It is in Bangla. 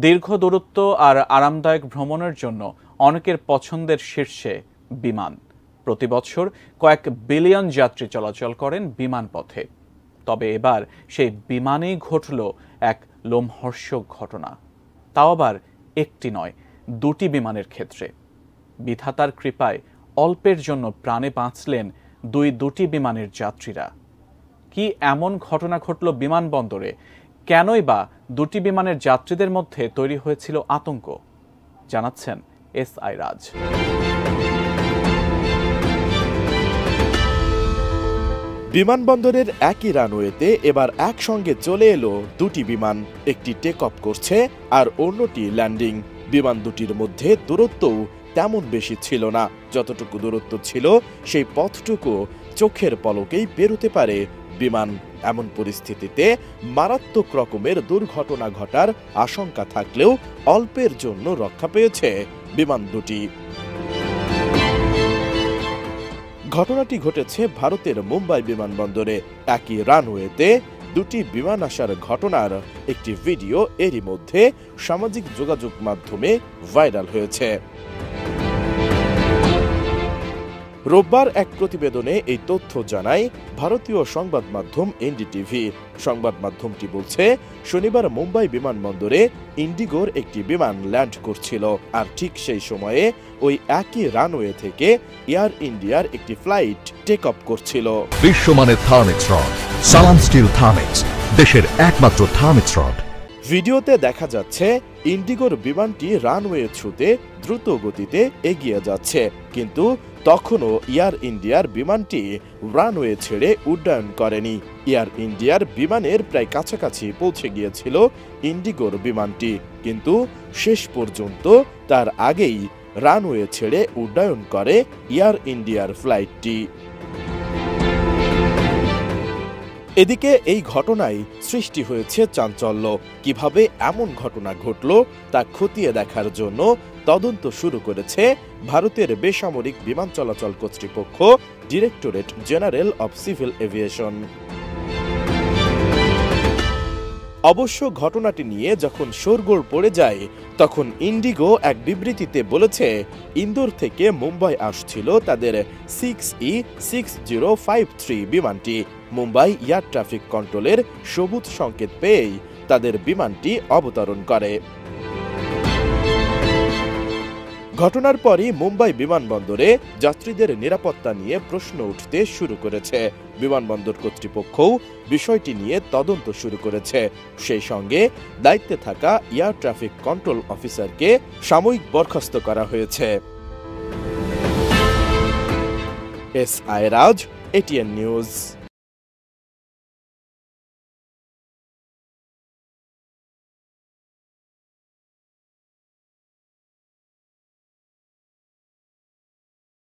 দীর্ঘ দূরত্ব আর আরামদায়ক ভ্রমণের জন্য অনেকের পছন্দের শীর্ষে বিমান। প্রতি বছর কয়েক বিলিয়ন যাত্রী চলাচল করেন বিমানপথে। তবে এবার সেই বিমানেই ঘটল এক লোমহর্ষক ঘটনা। তাও আবার একটি নয়, দুটি বিমানের ক্ষেত্রে। বিধাতার কৃপায় অল্পের জন্য প্রাণে বাঁচলেন দুটি বিমানের যাত্রীরা। কি এমন ঘটনা ঘটল বিমানবন্দরে? কেনই বা দুটি বিমানের যাত্রীদের মধ্যে তৈরি হয়েছিল আতঙ্ক? জানাচ্ছেন এসআই রাজ। বিমানবন্দরের একই রানওয়েতে এবার একসঙ্গে চলে এলো দুটি বিমান। একটি টেক অফ করছে আর অন্যটি ল্যান্ডিং। বিমান দুটির মধ্যে দূরত্বও তেমন বেশি ছিল না। যতটুকু দূরত্ব ছিল সেই পথটুকু চোখের পলকেই পেরোতে পারে বিমান। এমন পরিস্থিতিতে মারাত্মক রকমের দুর্ঘটনা ঘটার আশঙ্কা থাকলেও অল্পের জন্য রক্ষা পেয়েছে বিমান দুটি। ঘটনাটি ঘটেছে ভারতের মুম্বাই বিমানবন্দরে। একই রানওয়েতে দুটি বিমান আসার ঘটনার একটি ভিডিও এরই মধ্যে সামাজিক যোগাযোগ মাধ্যমে ভাইরাল হয়েছে। রোববার এক প্রতিবেদনে এই তথ্য জানায় ভারতীয় সংবাদ মাধ্যম এনডিটিভি। সংবাদ মাধ্যমটি বলছে, শনিবার মুম্বাই বিমানবন্দরে ইন্ডিগোর একটি বিমান ল্যান্ড করছিল, আর ঠিক সেই সময়ে ওই একই রানওয়ে থেকে এয়ার ইন্ডিয়ার একটি ফ্লাইট টেক অফ করছিল। বিশ্বমানের থার্মিক্স রড, সালাম স্টিল থার্মিক্স, দেশের একমাত্র থার্মিক্স রড। ভিডিওতে দেখা যাচ্ছে ইন্ডিগোর বিমানটি রানওয়ে ছুঁতে দ্রুত গতিতে এগিয়ে যাচ্ছে, কিন্তু তখনও এয়ার ইন্ডিয়ার বিমানটি রানওয়ে ছেড়ে উড্ডয়ন করেনি। এয়ার ইন্ডিয়ার বিমানের প্রায় কাছাকাছি পৌঁছে গিয়েছিল ইন্ডিগোর বিমানটি, কিন্তু শেষ পর্যন্ত তার আগেই রানওয়ে ছেড়ে উড্ডয়ন করে এয়ার ইন্ডিয়ার ফ্লাইটটি। এদিকে এই ঘটনায় সৃষ্টি হয়েছে চাঞ্চল্য। কিভাবে এমন ঘটনা ঘটল তা খতিয়ে দেখার জন্য তদন্ত শুরু করেছে ভারতের বেসামরিক বিমান চলাচল কর্তৃপক্ষ, directorate general of civil aviation. অবশ্য ঘটনাটি নিয়ে যখন শোরগোল পড়ে যায়, তখন ইন্ডিগো এক বিবৃতিতে বলেছে, ইন্দোর থেকে মুম্বাই আসছিল তাদের 6E6053 বিমানটি। মুম্বাই এয়ার ট্রাফিক কন্ট্রোলের সবুজ সংকেত পেয়েই তাদের বিমানটি অবতরণ করে। ঘটনার পরই মুম্বাই বিমানবন্দরে যাত্রীদের নিরাপত্তা নিয়ে প্রশ্ন উঠতে শুরু করেছে। বিমানবন্দর কর্তৃপক্ষও বিষয়টি নিয়ে তদন্ত শুরু করেছে। সেই সঙ্গে দায়িত্বে থাকা এয়ার ট্রাফিক কন্ট্রোল অফিসারকে সাময়িক বরখাস্ত করা হয়েছে। এসআই রাজ, এটিএন নিউজ।